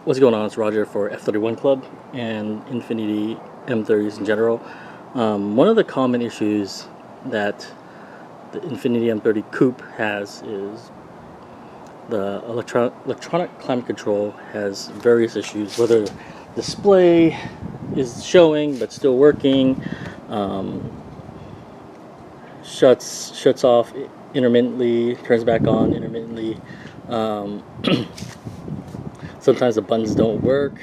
What's going on? It's Roger for F31 Club and Infiniti M30s in general. One of the common issues that the Infiniti M30 Coupe has is the electronic climate control has various issues, whether display is showing but still working, um, shuts off intermittently, turns back on intermittently. Um, Sometimes the buttons don't work.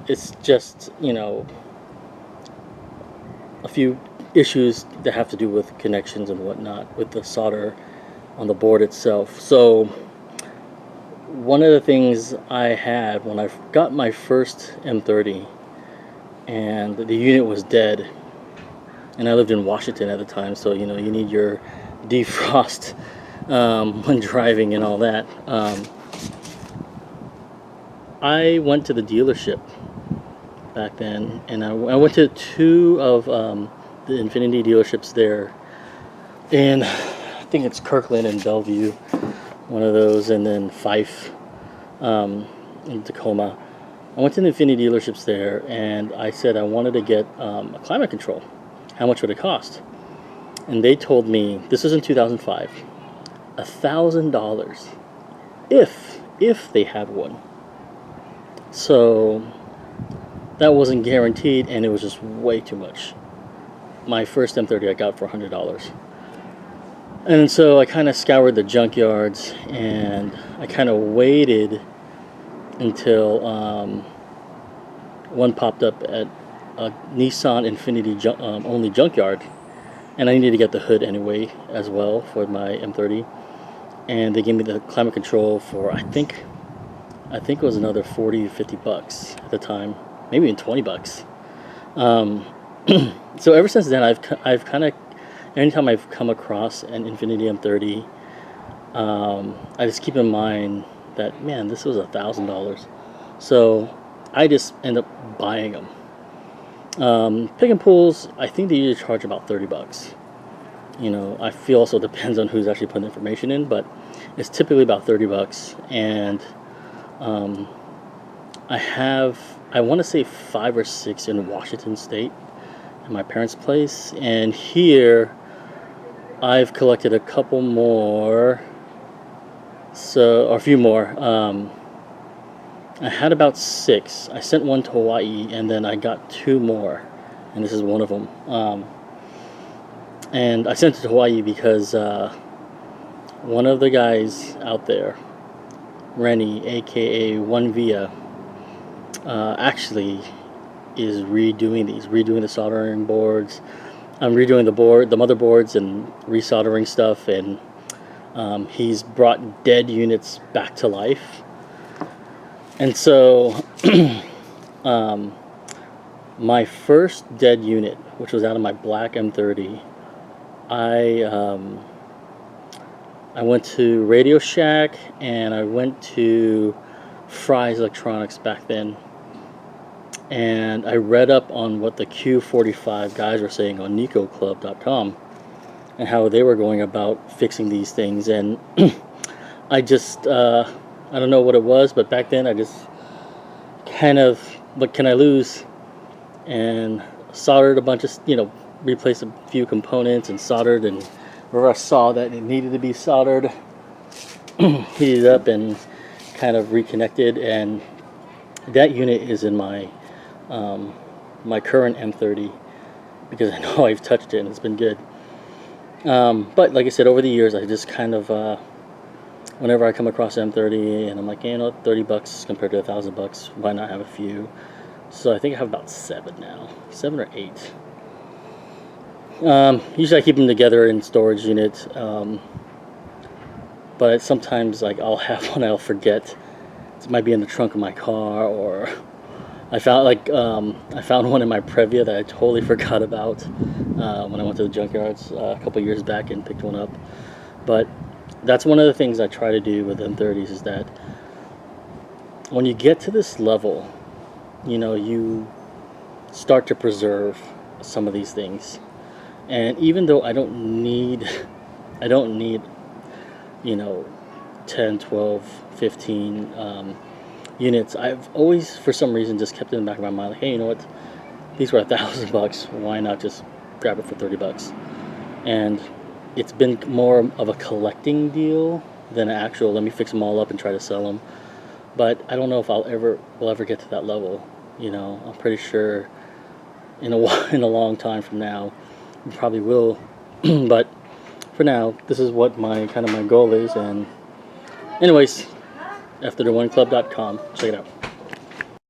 It's just, a few issues that have to do with connections and whatnot with the solder on the board itself. So one of the things I had when I got my first M30 and the unit was dead, and I lived in Washington at the time, so you need your defrost when driving and all that. I went to the dealership back then, and I went to two of the Infiniti dealerships there, and I think it's Kirkland and Bellevue, one of those, and then Fife in Tacoma. I went to the Infiniti dealerships there, and I said I wanted to get a climate control. How much would it cost? And they told me, this was in 2005, $1,000 if they had one. So that wasn't guaranteed, and it was just way too much. My first M30 I got for $100. And so I kind of scoured the junkyards, and I kind of waited until one popped up at a Nissan Infiniti only junkyard, and I needed to get the hood anyway as well for my M30, and they gave me the climate control for I think it was another 40 50 bucks at the time, maybe even 20 bucks. So ever since then I've kind of, anytime I've come across an Infiniti M30, I just keep in mind that, man, this was $1,000. So I just end up buying them. Pick and pulls, I think they usually charge about 30 bucks. I feel also depends on who's actually putting information in, but it's typically about 30 bucks. And I want to say 5 or 6 in Washington State at my parents' place, and here I've collected a couple more, or a few more. I had about 6. I sent one to Hawaii, and then I got 2 more, and this is one of them. And I sent it to Hawaii because one of the guys out there, Rennie, aka One Via, actually is redoing the soldering boards. I'm redoing the motherboards, and resoldering stuff, and he's brought dead units back to life. And so my first dead unit, which was out of my black M30, I went to Radio Shack, and I went to Fry's Electronics back then, and I read up on what the Q45 guys were saying on NecoClub.com and how they were going about fixing these things. And I just I don't know what it was, but back then I just kind of, what can I lose, and soldered a bunch of, replaced a few components and soldered, and wherever I saw that it needed to be soldered, heated up and kind of reconnected. And that unit is in my my current M30 because I know I've touched it and it's been good. But like I said, over the years I just kind of whenever I come across M30 and I'm like, 30 bucks compared to $1,000, why not have a few? So I think I have about 7 now, 7 or 8. Usually I keep them together in storage units, but sometimes, like, I'll have one I'll forget. It might be in the trunk of my car, or I found one in my Previa that I totally forgot about when I went to the junkyards a couple years back and picked one up. But that's one of the things I try to do with M30s, is that when you get to this level, you start to preserve some of these things. And even though I don't need 10, 12, 15 units, I've always, for some reason, just kept it in the back of my mind, like, hey, you know what? These were $1,000. Why not just grab it for $30? And it's been more of a collecting deal than an actual, let me fix them all up and try to sell them. But I don't know if will ever get to that level. You know, I'm pretty sure in a long time from now, we probably will. But for now, this is what my goal is. And anyways, afterthewineclub.com. Check it out.